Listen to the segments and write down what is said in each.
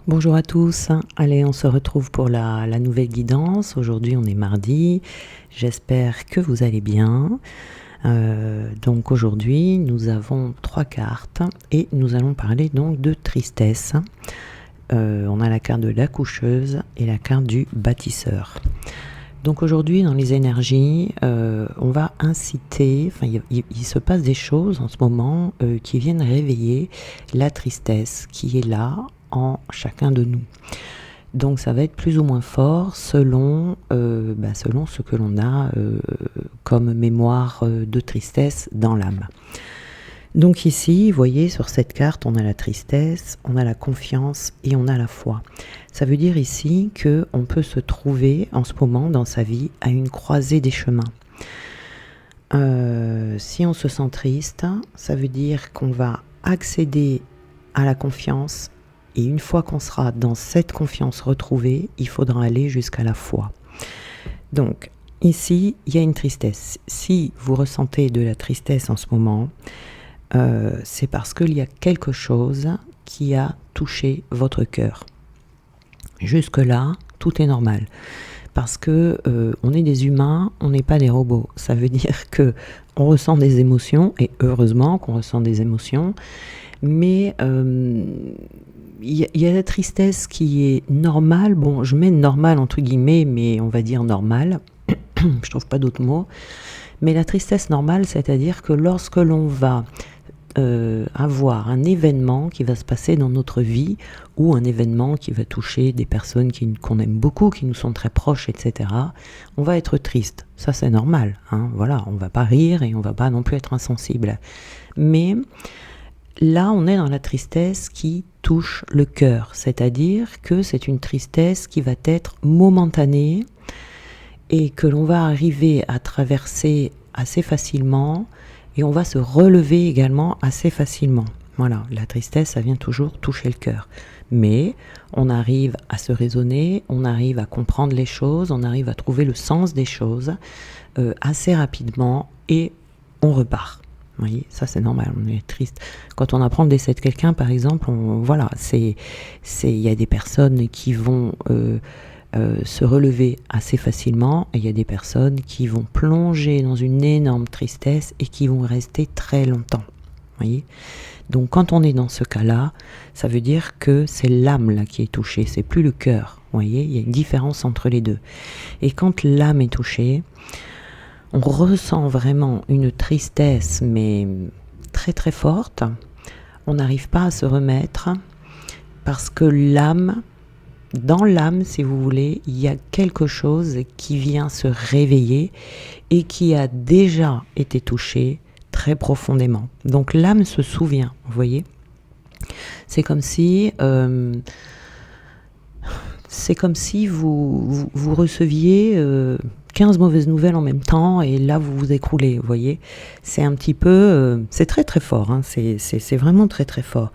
Bonjour à tous, allez on se retrouve pour la nouvelle guidance. Aujourd'hui on est mardi, j'espère que vous allez bien. Donc aujourd'hui nous avons 3 cartes et nous allons parler donc de tristesse. On a la carte de l'accoucheuse et la carte du bâtisseur. Donc aujourd'hui dans les énergies, on va inciter, il se passe des choses en ce moment qui viennent réveiller la tristesse qui est là en chacun de nous. Donc ça va être plus ou moins fort selon ce que l'on a comme mémoire de tristesse dans l'âme. Donc ici, vous voyez, sur cette carte, on a la tristesse, on a la confiance et on a la foi. Ça veut dire ici qu'on peut se trouver en ce moment dans sa vie à une croisée des chemins. Si on se sent triste, ça veut dire qu'on va accéder à la confiance. Et une fois qu'on sera dans cette confiance retrouvée, il faudra aller jusqu'à la foi. Donc, ici, il y a une tristesse. Si vous ressentez de la tristesse en ce moment, c'est parce qu'il y a quelque chose qui a touché votre cœur. Jusque-là, tout est normal. Parce que on est des humains, on n'est pas des robots. Ça veut dire que on ressent des émotions, et heureusement qu'on ressent des émotions, mais il y a la tristesse qui est normale. Bon, je mets normal entre guillemets, mais on va dire normale. Je trouve pas d'autres mots. Mais la tristesse normale, c'est-à-dire que lorsque l'on va avoir un événement qui va se passer dans notre vie, ou un événement qui va toucher des personnes qu'on aime beaucoup, qui nous sont très proches, etc., on va être triste. Ça, c'est normal. Voilà, on va pas rire et on va pas non plus être insensible. Mais là, on est dans la tristesse qui touche le cœur, c'est-à-dire que c'est une tristesse qui va être momentanée et que l'on va arriver à traverser assez facilement et on va se relever également assez facilement. Voilà, la tristesse, ça vient toujours toucher le cœur. Mais on arrive à se raisonner, on arrive à comprendre les choses, on arrive à trouver le sens des choses assez rapidement et on repart. Vous voyez, ça c'est normal, on est triste. Quand on apprend le décès de quelqu'un, par exemple, il y a des personnes qui vont se relever assez facilement, et il y a des personnes qui vont plonger dans une énorme tristesse et qui vont rester très longtemps. Voyez ? Donc quand on est dans ce cas-là, ça veut dire que c'est l'âme là qui est touchée, c'est plus le cœur. Voyez, il y a une différence entre les deux. Et quand l'âme est touchée, on ressent vraiment une tristesse, mais très très forte. On n'arrive pas à se remettre parce que dans l'âme, si vous voulez, il y a quelque chose qui vient se réveiller et qui a déjà été touché très profondément. Donc l'âme se souvient, vous voyez. C'est comme si vous receviez 15 mauvaises nouvelles en même temps et là vous vous écroulez, vous voyez. C'est un petit peu, c'est très très fort, c'est vraiment très très fort.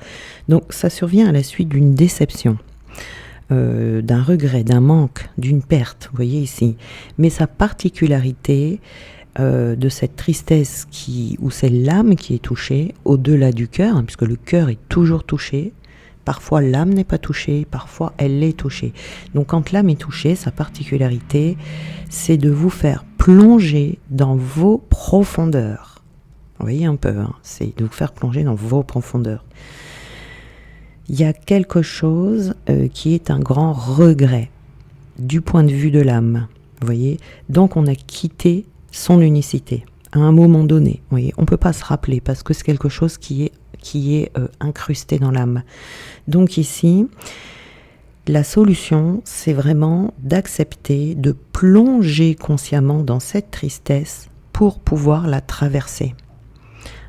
Donc ça survient à la suite d'une déception. D'un regret, d'un manque, d'une perte, vous voyez ici. Mais sa particularité de cette tristesse où c'est l'âme qui est touchée, au-delà du cœur, puisque le cœur est toujours touché, parfois l'âme n'est pas touchée, parfois elle est touchée. Donc quand l'âme est touchée, sa particularité, c'est de vous faire plonger dans vos profondeurs. Vous voyez un peu, c'est de vous faire plonger dans vos profondeurs. Il y a quelque chose qui est un grand regret du point de vue de l'âme, vous voyez. Donc on a quitté son unicité à un moment donné. Vous voyez, on ne peut pas se rappeler parce que c'est quelque chose qui est incrusté dans l'âme. Donc ici, la solution, c'est vraiment d'accepter, de plonger consciemment dans cette tristesse pour pouvoir la traverser.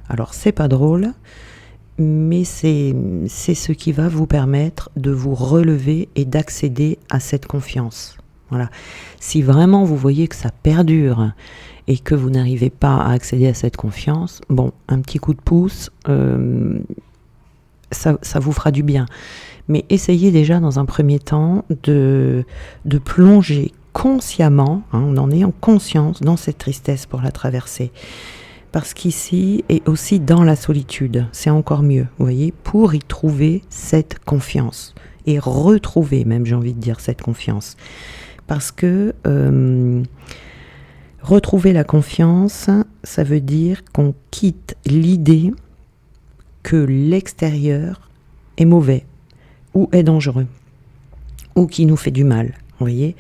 Alors c'est pas drôle, mais c'est ce qui va vous permettre de vous relever et d'accéder à cette confiance. Voilà. Si vraiment vous voyez que ça perdure et que vous n'arrivez pas à accéder à cette confiance, bon, un petit coup de pouce, ça vous fera du bien. Mais essayez déjà dans un premier temps de plonger consciemment, en en ayant conscience dans cette tristesse pour la traverser. Parce qu'ici, et aussi dans la solitude, c'est encore mieux, vous voyez, pour y trouver cette confiance. et retrouver, même j'ai envie de dire, cette confiance. Parce que retrouver la confiance, ça veut dire qu'on quitte l'idée que l'extérieur est mauvais ou est dangereux ou qui nous fait du mal, vous voyez,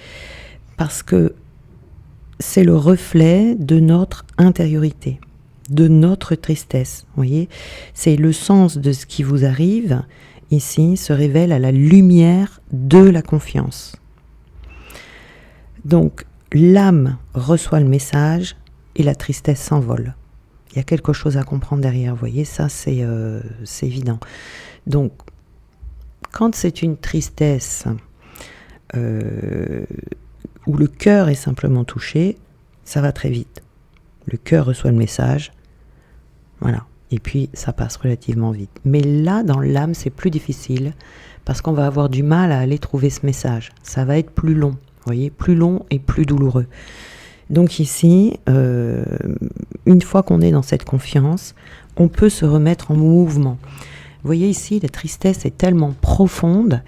parce que c'est le reflet de notre intériorité, de notre tristesse, vous voyez, c'est le sens de ce qui vous arrive ici se révèle à la lumière de la confiance. Donc l'âme reçoit le message et la tristesse s'envole. Il y a quelque chose à comprendre derrière, vous voyez, ça c'est évident. Donc, quand c'est une tristesse où le cœur est simplement touché, ça va très vite. Le cœur reçoit le message, voilà, et puis ça passe relativement vite. Mais là, dans l'âme, c'est plus difficile, parce qu'on va avoir du mal à aller trouver ce message. Ça va être plus long, vous voyez, plus long et plus douloureux. Donc ici, une fois qu'on est dans cette confiance, on peut se remettre en mouvement. Vous voyez ici, la tristesse est tellement profonde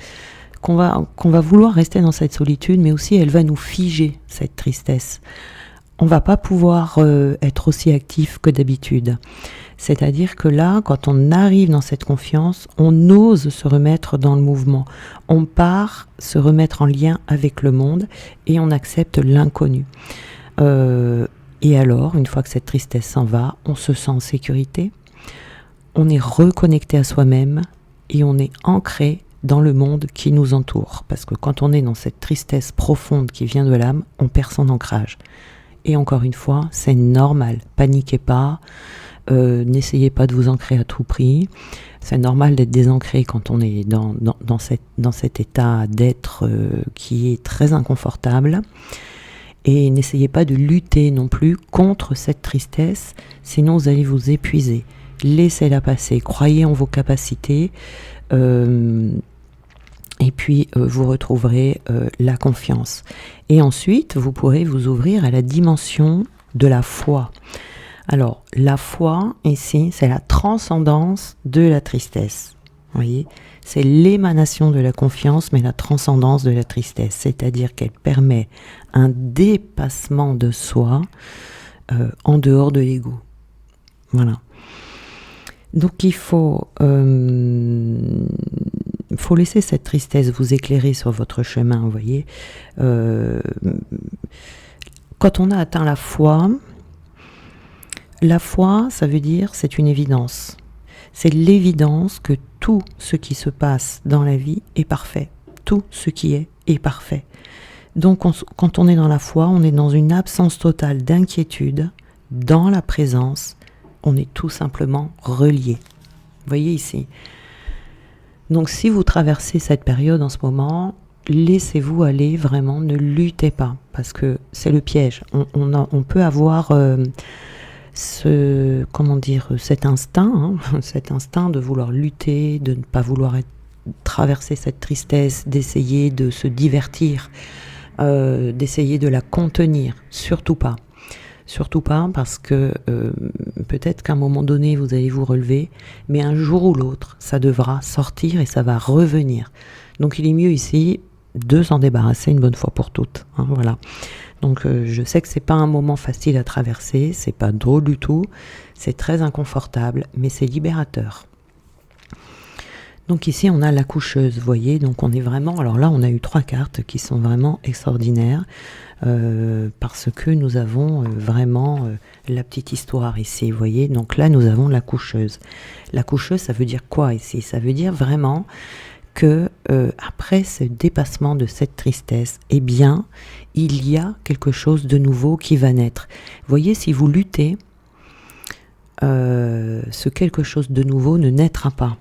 qu'on va vouloir rester dans cette solitude, mais aussi elle va nous figer, cette tristesse. On ne va pas pouvoir être aussi actif que d'habitude. C'est-à-dire que là, quand on arrive dans cette confiance, on ose se remettre dans le mouvement. On part se remettre en lien avec le monde et on accepte l'inconnu. Et alors, une fois que cette tristesse s'en va, on se sent en sécurité, on est reconnecté à soi-même et on est ancré dans le monde qui nous entoure. Parce que quand on est dans cette tristesse profonde qui vient de l'âme, on perd son ancrage. Et encore une fois, c'est normal, paniquez pas, n'essayez pas de vous ancrer à tout prix. C'est normal d'être désancré quand on est dans cet état d'être qui est très inconfortable. Et n'essayez pas de lutter non plus contre cette tristesse, sinon vous allez vous épuiser. Laissez-la passer, croyez en vos capacités, et puis vous retrouverez la confiance. Et ensuite, vous pourrez vous ouvrir à la dimension de la foi. Alors, la foi, ici, c'est la transcendance de la tristesse. Vous voyez ? C'est l'émanation de la confiance, mais la transcendance de la tristesse. C'est-à-dire qu'elle permet un dépassement de soi en dehors de l'ego. Voilà. Donc il faut laisser cette tristesse vous éclairer sur votre chemin, vous voyez. Quand on a atteint la foi, ça veut dire, c'est une évidence. C'est l'évidence que tout ce qui se passe dans la vie est parfait. Tout ce qui est parfait. Donc quand on est dans la foi, on est dans une absence totale d'inquiétude, dans la présence, on est tout simplement relié. Vous voyez ici. Donc si vous traversez cette période en ce moment, laissez-vous aller vraiment, ne luttez pas, parce que c'est le piège. On peut avoir cet instinct, cet instinct de vouloir lutter, de ne pas vouloir traverser cette tristesse, d'essayer de se divertir, d'essayer de la contenir. Surtout pas. Surtout pas, parce que peut-être qu'à un moment donné, vous allez vous relever, mais un jour ou l'autre, ça devra sortir et ça va revenir. Donc il est mieux ici de s'en débarrasser une bonne fois pour toutes. Voilà. Donc je sais que c'est pas un moment facile à traverser, c'est pas drôle du tout, c'est très inconfortable, mais c'est libérateur. Donc ici on a la coucheuse, vous voyez, donc on est vraiment, alors là on a eu 3 cartes qui sont vraiment extraordinaires, parce que nous avons vraiment la petite histoire ici, vous voyez, donc là nous avons la coucheuse. La coucheuse, ça veut dire quoi ici ? Ça veut dire vraiment que après ce dépassement de cette tristesse, eh bien, il y a quelque chose de nouveau qui va naître. Vous voyez, si vous luttez, ce quelque chose de nouveau ne naîtra pas.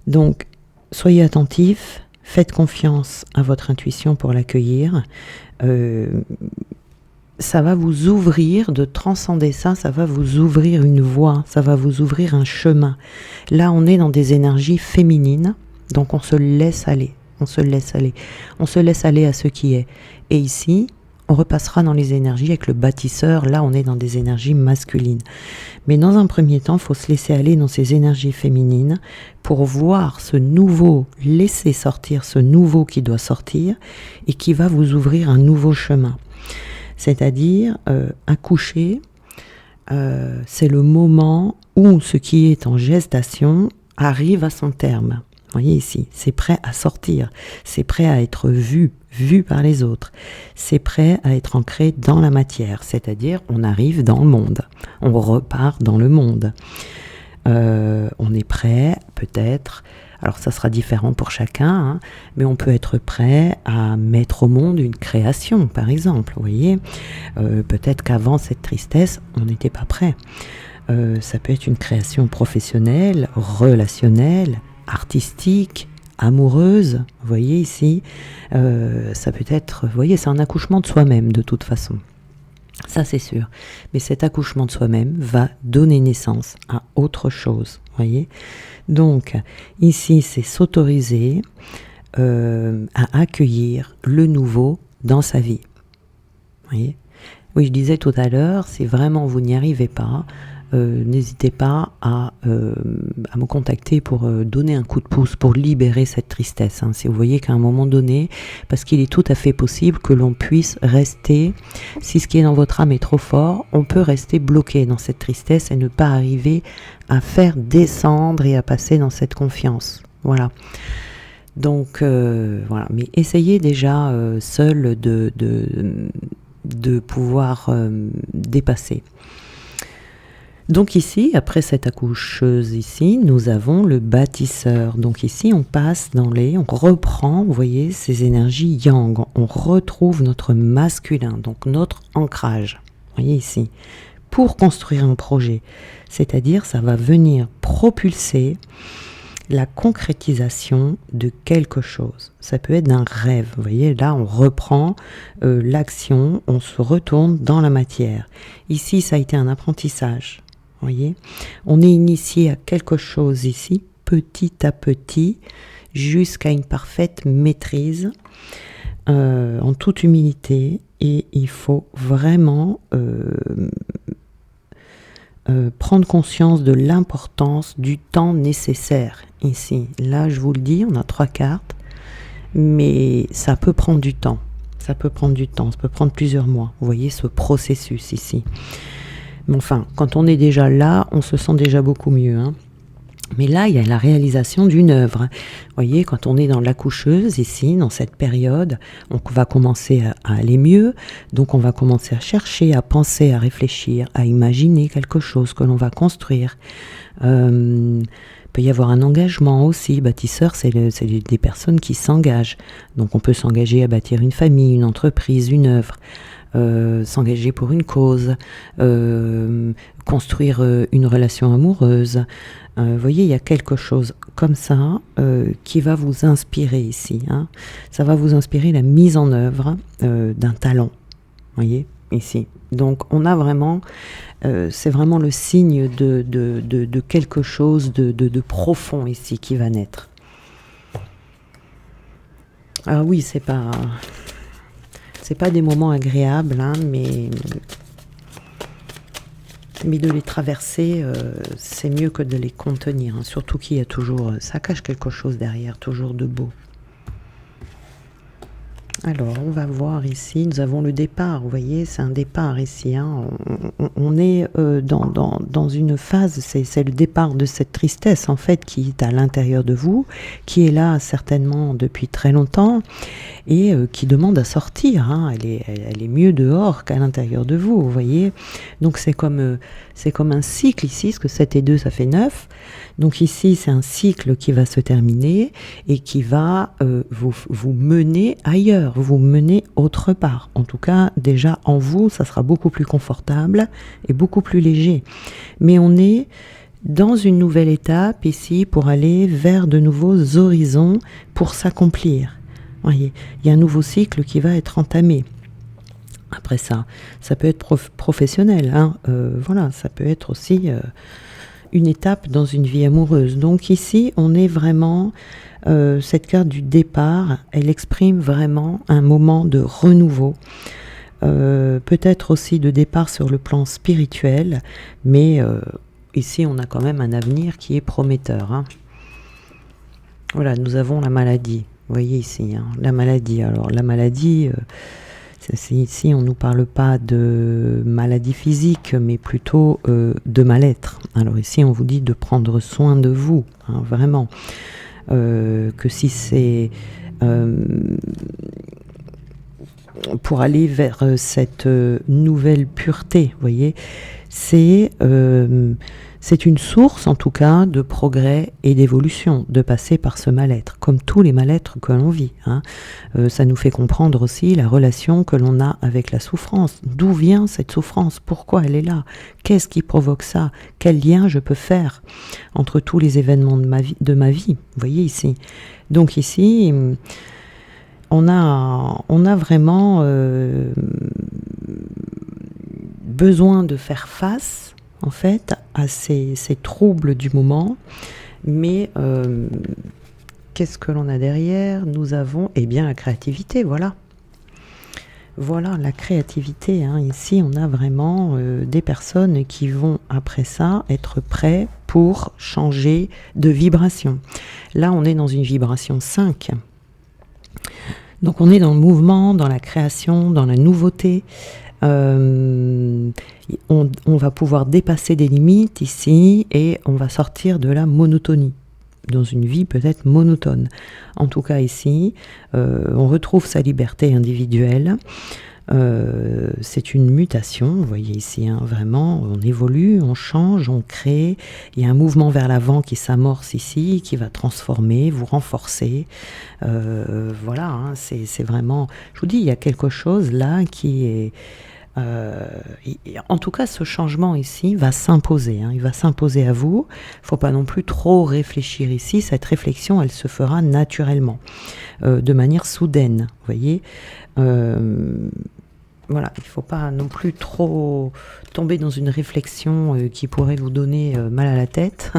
Donc, soyez attentifs, faites confiance à votre intuition pour l'accueillir. Ça va vous ouvrir, de transcender ça, ça va vous ouvrir une voie, ça va vous ouvrir un chemin. Là, on est dans des énergies féminines, donc on se laisse aller, on se laisse aller à ce qui est. Et ici, on repassera dans les énergies avec le bâtisseur. Là, on est dans des énergies masculines. Mais dans un premier temps, il faut se laisser aller dans ces énergies féminines pour voir ce nouveau, laisser sortir ce nouveau qui doit sortir et qui va vous ouvrir un nouveau chemin. C'est-à-dire, accoucher, c'est le moment où ce qui est en gestation arrive à son terme. Vous voyez ici, c'est prêt à sortir, c'est prêt à être vu par les autres, c'est prêt à être ancré dans la matière, c'est-à-dire on arrive dans le monde, on repart dans le monde. On est prêt, peut-être, alors ça sera différent pour chacun, hein, mais on peut être prêt à mettre au monde une création, par exemple, vous voyez. Peut-être qu'avant cette tristesse, on n'était pas prêt. Ça peut être une création professionnelle, relationnelle, artistique, amoureuse, vous voyez ici, ça peut être, vous voyez, c'est un accouchement de soi-même de toute façon, ça c'est sûr, mais cet accouchement de soi-même va donner naissance à autre chose, vous voyez, donc ici c'est s'autoriser à accueillir le nouveau dans sa vie, vous voyez. Oui, je disais tout à l'heure, si vraiment vous n'y arrivez pas, n'hésitez pas à me contacter pour donner un coup de pouce, pour libérer cette tristesse. Hein. Si vous voyez qu'à un moment donné, parce qu'il est tout à fait possible que l'on puisse rester, si ce qui est dans votre âme est trop fort, on peut rester bloqué dans cette tristesse et ne pas arriver à faire descendre et à passer dans cette confiance. Voilà. Donc, voilà. Mais essayez déjà seul de pouvoir dépasser. Donc ici, après cette accoucheuse ici, nous avons le bâtisseur. Donc ici, on passe on reprend, vous voyez, ces énergies yang. On retrouve notre masculin, donc notre ancrage. Vous voyez ici, pour construire un projet. C'est-à-dire, ça va venir propulser la concrétisation de quelque chose. Ça peut être d'un rêve. Vous voyez, là, on reprend l'action, on se retourne dans la matière. Ici, ça a été un apprentissage. Voyez, on est initié à quelque chose ici, petit à petit, jusqu'à une parfaite maîtrise, en toute humilité, et il faut vraiment prendre conscience de l'importance du temps nécessaire ici. Là, je vous le dis, on a 3 cartes, mais ça peut prendre du temps. Ça peut prendre du temps, ça peut prendre plusieurs mois. Vous voyez ce processus ici. Mais enfin, quand on est déjà là, on se sent déjà beaucoup mieux. Hein. Mais là, il y a la réalisation d'une œuvre. Vous voyez, quand on est dans l'accoucheuse, ici, dans cette période, on va commencer à aller mieux. Donc, on va commencer à chercher, à penser, à réfléchir, à imaginer quelque chose que l'on va construire. Il peut y avoir un engagement aussi. Bâtisseur, c'est des personnes qui s'engagent. Donc, on peut s'engager à bâtir une famille, une entreprise, une œuvre. S'engager pour une cause, construire une relation amoureuse. Vous voyez, il y a quelque chose comme ça qui va vous inspirer ici. Hein. Ça va vous inspirer la mise en œuvre d'un talent. Vous voyez, ici. Donc, on a vraiment, c'est vraiment le signe de quelque chose de profond ici qui va naître. Ah oui, c'est pas des moments agréables, hein, mais de les traverser, c'est mieux que de les contenir. Hein, surtout qu'il y a toujours, ça cache quelque chose derrière, toujours de beau. Alors, on va voir ici, nous avons le départ, vous voyez, c'est un départ ici. Hein, on est dans une phase, c'est le départ de cette tristesse, en fait, qui est à l'intérieur de vous, qui est là certainement depuis très longtemps, et qui demande à sortir. Hein, elle est mieux dehors qu'à l'intérieur de vous, vous voyez. Donc, c'est comme un cycle ici, parce que 7 et 2, ça fait 9. Donc ici, c'est un cycle qui va se terminer et qui va vous mener ailleurs, vous mener autre part. En tout cas, déjà en vous, ça sera beaucoup plus confortable et beaucoup plus léger. Mais on est dans une nouvelle étape ici pour aller vers de nouveaux horizons pour s'accomplir. Voyez, il y a un nouveau cycle qui va être entamé. Après ça peut être professionnel. Hein, voilà, ça peut être aussi... une étape dans une vie amoureuse. Donc ici, on est vraiment, cette carte du départ, elle exprime vraiment un moment de renouveau, peut-être aussi de départ sur le plan spirituel, mais ici on a quand même un avenir qui est prometteur, hein. Voilà, nous avons la maladie. Vous voyez ici, hein, la maladie. Alors la maladie, ici on ne nous parle pas de maladie physique, mais plutôt de mal-être. Alors ici on vous dit de prendre soin de vous, hein, vraiment. Que si c'est pour aller vers cette nouvelle pureté, vous voyez, c'est une source en tout cas de progrès et d'évolution, de passer par ce mal-être, comme tous les mal-être que l'on vit, hein. Ça nous fait comprendre aussi la relation que l'on a avec la souffrance. D'où vient cette souffrance? Pourquoi elle est là? Qu'est-ce qui provoque ça? Quel lien je peux faire entre tous les événements de ma vie? Vous voyez ici. Donc ici, on a vraiment besoin de faire face, en fait, à ces troubles du moment. Mais qu'est-ce que l'on a derrière? Nous avons, eh bien, la créativité, voilà. Voilà, la créativité, hein. Ici, on a vraiment des personnes qui vont, après ça, être prêts pour changer de vibration. Là, on est dans une vibration 5. Donc, on est dans le mouvement, dans la création, dans la nouveauté. On va pouvoir dépasser des limites ici et on va sortir de la monotonie, dans une vie peut-être monotone. En tout cas ici, on retrouve sa liberté individuelle. C'est une mutation, vous voyez ici, hein, vraiment, on évolue, on change, on crée. Il y a un mouvement vers l'avant qui s'amorce ici, qui va transformer, vous renforcer. Voilà, hein, c'est vraiment... Je vous dis, il y a quelque chose là qui est... en tout cas, ce changement ici va s'imposer, hein, il va s'imposer à vous. Il ne faut pas non plus trop réfléchir ici. Cette réflexion, elle se fera naturellement, de manière soudaine, vous voyez. Voilà, il ne faut pas non plus trop tomber dans une réflexion qui pourrait vous donner mal à la tête.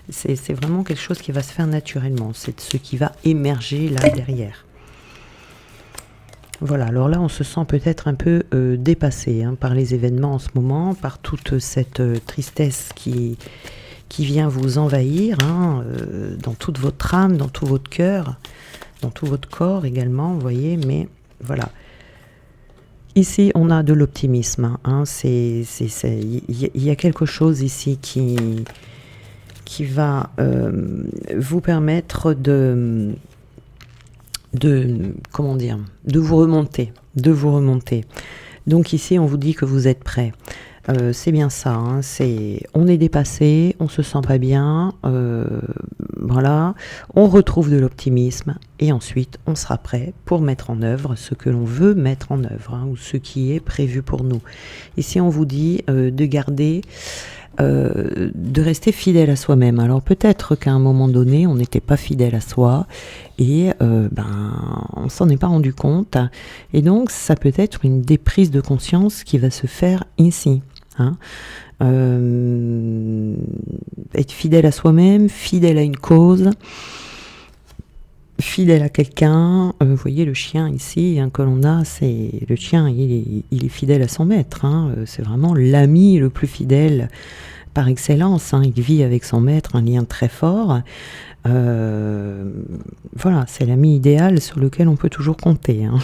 C'est vraiment quelque chose qui va se faire naturellement. C'est ce qui va émerger là derrière. Voilà, alors là on se sent peut-être un peu dépassé, hein, par les événements en ce moment, par toute cette tristesse qui vient vous envahir, hein, dans toute votre âme, dans tout votre cœur, dans tout votre corps également, vous voyez, mais voilà. Ici on a de l'optimisme, hein, il y a quelque chose ici qui va vous permettre de comment dire, de vous remonter. Donc ici, on vous dit que vous êtes prêts. C'est bien ça, hein, on est dépassé, on se sent pas bien, voilà, on retrouve de l'optimisme et ensuite on sera prêt pour mettre en œuvre ce que l'on veut mettre en œuvre, hein, ou ce qui est prévu pour nous. Ici, on vous dit de garder... de rester fidèle à soi-même. Alors peut-être qu'à un moment donné, on n'était pas fidèle à soi et on s'en est pas rendu compte. Et donc, ça peut être une déprise de conscience qui va se faire ici, hein. Être fidèle à soi-même, fidèle à une cause, fidèle à quelqu'un. Vous voyez le chien ici, hein, que l'on a, c'est le chien, il est fidèle à son maître, hein, c'est vraiment l'ami le plus fidèle par excellence, hein, il vit avec son maître un lien très fort. Voilà, c'est l'ami idéal sur lequel on peut toujours compter, hein.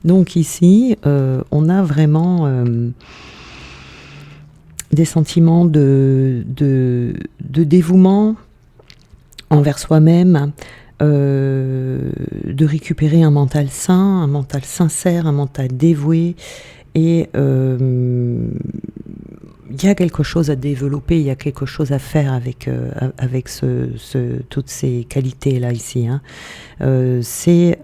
Donc ici, on a vraiment des sentiments de dévouement envers soi-même, de récupérer un mental sain, un mental sincère, un mental dévoué. Et il y a quelque chose à développer, il y a quelque chose à faire avec toutes ces qualités-là ici, hein. C'est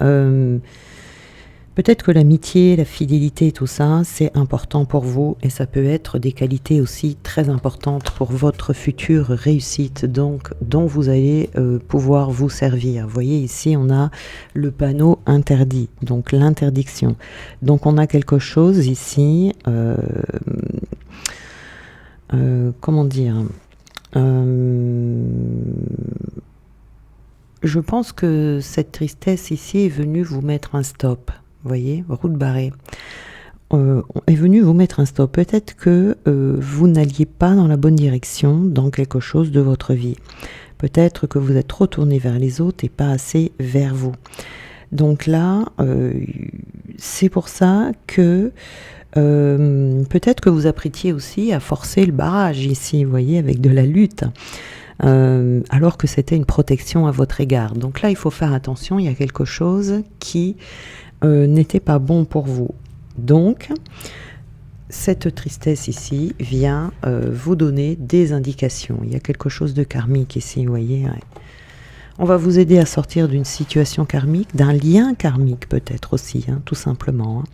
peut-être que l'amitié, la fidélité, tout ça, c'est important pour vous et ça peut être des qualités aussi très importantes pour votre future réussite, donc dont vous allez pouvoir vous servir. Vous voyez ici, on a le panneau interdit, donc l'interdiction. Donc on a quelque chose ici, comment dire, je pense que cette tristesse ici est venue vous mettre un stop. Vous voyez, route barrée. est venu vous mettre un stop. Peut-être que vous n'alliez pas dans la bonne direction dans quelque chose de votre vie. Peut-être que vous êtes trop tourné vers les autres et pas assez vers vous. Donc là, c'est pour ça que peut-être que vous apprêtiez aussi à forcer le barrage ici, vous voyez, avec de la lutte, alors que c'était une protection à votre égard. Donc là, il faut faire attention, il y a quelque chose qui n'était pas bon pour vous. Donc, cette tristesse ici vient vous donner des indications. Il y a quelque chose de karmique ici, vous voyez. Ouais. On va vous aider à sortir d'une situation karmique, d'un lien karmique peut-être aussi, hein, tout simplement. Hein.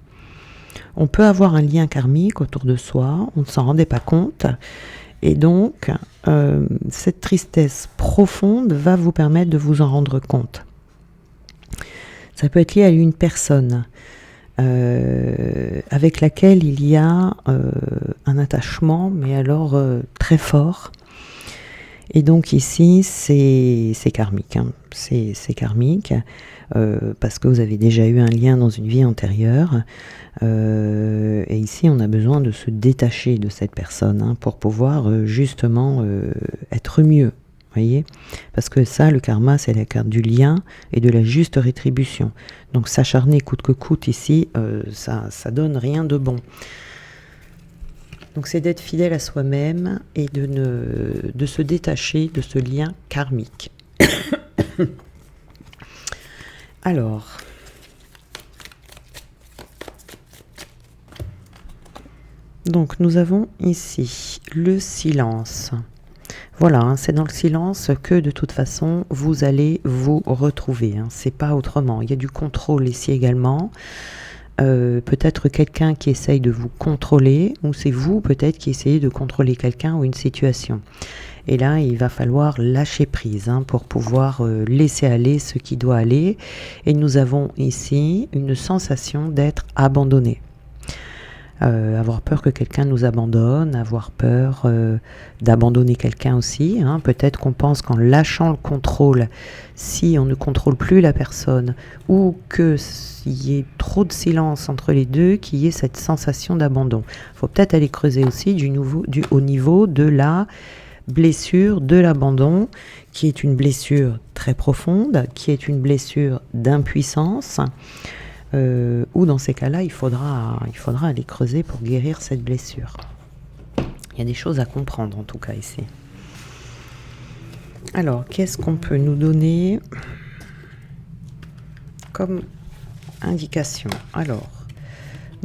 On peut avoir un lien karmique autour de soi, on ne s'en rendait pas compte. Et donc, cette tristesse profonde va vous permettre de vous en rendre compte. Ça peut être lié à une personne avec laquelle il y a un attachement, mais alors très fort. Et donc ici, c'est karmique. Hein. C'est karmique parce que vous avez déjà eu un lien dans une vie antérieure. Et ici, on a besoin de se détacher de cette personne hein, pour pouvoir justement être mieux. Voyez, parce que ça, le karma, c'est la carte du lien et de la juste rétribution. Donc s'acharner coûte que coûte ici, ça donne rien de bon. Donc c'est d'être fidèle à soi-même et de se détacher de ce lien karmique. Alors, donc nous avons ici le silence. Voilà, hein, c'est dans le silence que de toute façon vous allez vous retrouver. Hein, c'est pas autrement. Il y a du contrôle ici également. Peut-être quelqu'un qui essaye de vous contrôler, ou c'est vous peut-être qui essayez de contrôler quelqu'un ou une situation. Et là, il va falloir lâcher prise hein, pour pouvoir laisser aller ce qui doit aller. Et nous avons ici une sensation d'être abandonné. Avoir peur que quelqu'un nous abandonne, avoir peur d'abandonner quelqu'un aussi. Hein. Peut-être qu'on pense qu'en lâchant le contrôle, si on ne contrôle plus la personne, ou qu'il y ait trop de silence entre les deux, qu'il y ait cette sensation d'abandon. Il faut peut-être aller creuser aussi au niveau de la blessure de l'abandon, qui est une blessure très profonde, qui est une blessure d'impuissance. Ou dans ces cas-là, il faudra aller creuser pour guérir cette blessure. Il y a des choses à comprendre en tout cas ici. Alors, qu'est-ce qu'on peut nous donner comme indication? Alors,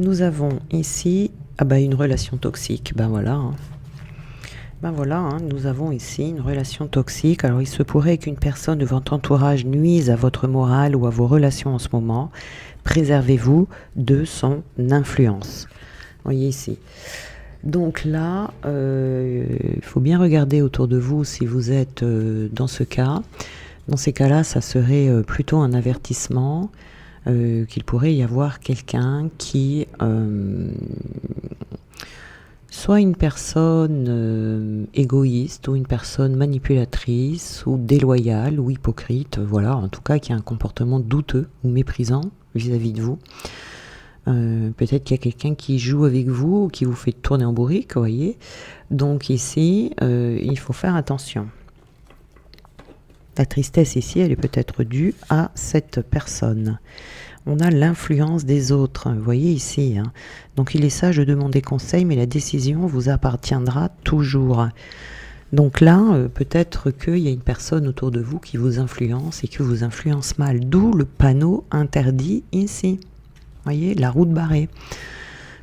nous avons ici une relation toxique. Ben voilà. Hein, nous avons ici une relation toxique. Alors, il se pourrait qu'une personne de votre entourage nuise à votre morale ou à vos relations en ce moment. Préservez-vous de son influence. Voyez ici. Donc là, il faut bien regarder autour de vous si vous êtes dans ce cas. Dans ces cas-là, ça serait plutôt un avertissement qu'il pourrait y avoir quelqu'un qui... soit une personne égoïste ou une personne manipulatrice ou déloyale ou hypocrite, voilà, en tout cas qui a un comportement douteux ou méprisant vis-à-vis de vous. Peut-être qu'il y a quelqu'un qui joue avec vous ou qui vous fait tourner en bourrique, vous voyez. Donc ici, il faut faire attention. La tristesse ici, elle est peut-être due à cette personne. On a l'influence des autres, vous voyez ici. Hein. Donc il est sage de demander conseil, mais la décision vous appartiendra toujours. Donc là, peut-être qu'il y a une personne autour de vous qui vous influence et qui vous influence mal. D'où le panneau interdit ici. Vous voyez, la route barrée.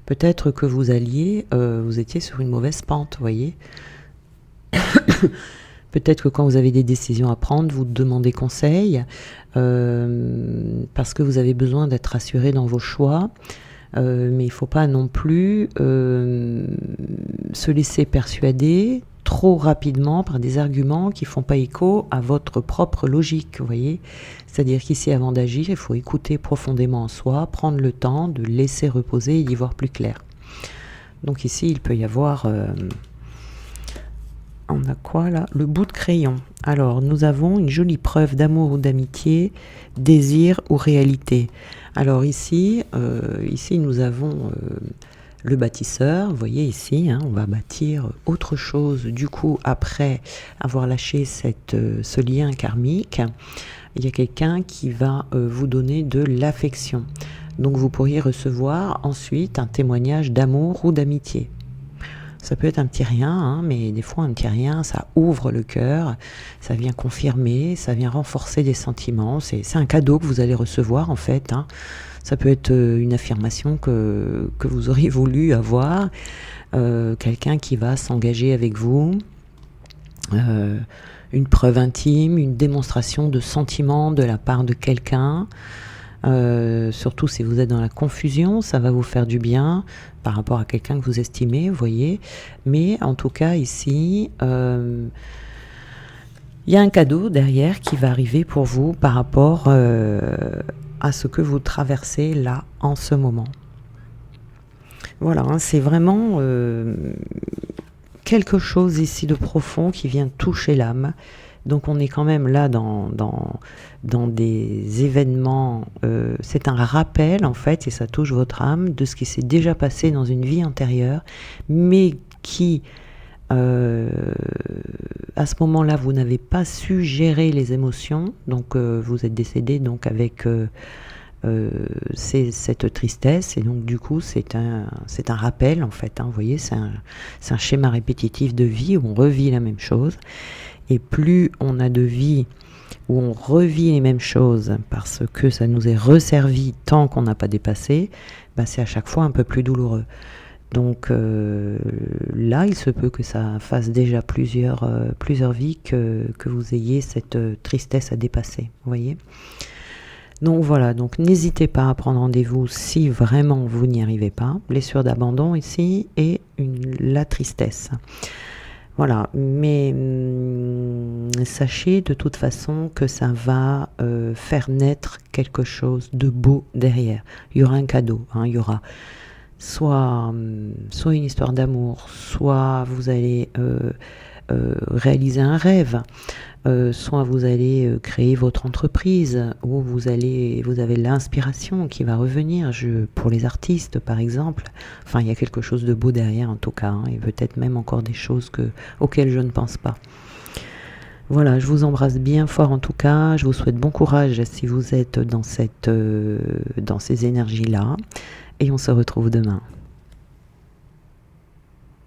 Peut-être que vous étiez sur une mauvaise pente, vous voyez. Peut-être que quand vous avez des décisions à prendre, vous demandez conseil parce que vous avez besoin d'être rassuré dans vos choix. Mais il ne faut pas non plus se laisser persuader trop rapidement par des arguments qui ne font pas écho à votre propre logique, vous voyez. C'est-à-dire qu'ici, avant d'agir, il faut écouter profondément en soi, prendre le temps de laisser reposer et d'y voir plus clair. Donc ici, il peut y avoir On a quoi là? Le bout de crayon. Alors, nous avons une jolie preuve d'amour ou d'amitié, désir ou réalité. Alors ici, nous avons le bâtisseur. Vous voyez ici, hein, on va bâtir autre chose. Du coup, après avoir lâché ce lien karmique, il y a quelqu'un qui va vous donner de l'affection. Donc vous pourriez recevoir ensuite un témoignage d'amour ou d'amitié. Ça peut être un petit rien, hein, mais des fois un petit rien, ça ouvre le cœur, ça vient confirmer, ça vient renforcer des sentiments. C'est un cadeau que vous allez recevoir en fait. Hein. Ça peut être une affirmation que vous auriez voulu avoir, quelqu'un qui va s'engager avec vous, une preuve intime, une démonstration de sentiment de la part de quelqu'un. Surtout si vous êtes dans la confusion, ça va vous faire du bien par rapport à quelqu'un que vous estimez, vous voyez. Mais en tout cas ici, il y a un cadeau derrière qui va arriver pour vous par rapport à ce que vous traversez là en ce moment. Voilà, hein, c'est vraiment quelque chose ici de profond qui vient toucher l'âme. Donc on est quand même là dans des événements, c'est un rappel en fait, et ça touche votre âme, de ce qui s'est déjà passé dans une vie antérieure, mais qui, à ce moment-là, vous n'avez pas su gérer les émotions, donc vous êtes décédé donc avec cette tristesse, et donc du coup c'est un rappel en fait, hein, vous voyez, c'est un schéma répétitif de vie où on revit la même chose. Et plus on a de vie où on revit les mêmes choses parce que ça nous est resservi tant qu'on n'a pas dépassé, bah c'est à chaque fois un peu plus douloureux. Donc là, il se peut que ça fasse déjà plusieurs vies que vous ayez cette tristesse à dépasser, vous voyez. Donc voilà, donc n'hésitez pas à prendre rendez-vous si vraiment vous n'y arrivez pas. Blessure d'abandon ici et la tristesse. Voilà, mais sachez de toute façon que ça va faire naître quelque chose de beau derrière. Il y aura un cadeau, hein, il y aura soit une histoire d'amour, soit vous allez réaliser un rêve, soit vous allez créer votre entreprise, ou vous avez l'inspiration qui va revenir, pour les artistes par exemple. Enfin, il y a quelque chose de beau derrière en tout cas, hein, et peut-être même encore des choses auxquelles je ne pense pas. Voilà, je vous embrasse bien fort en tout cas, je vous souhaite bon courage si vous êtes dans ces énergies-là, et on se retrouve demain.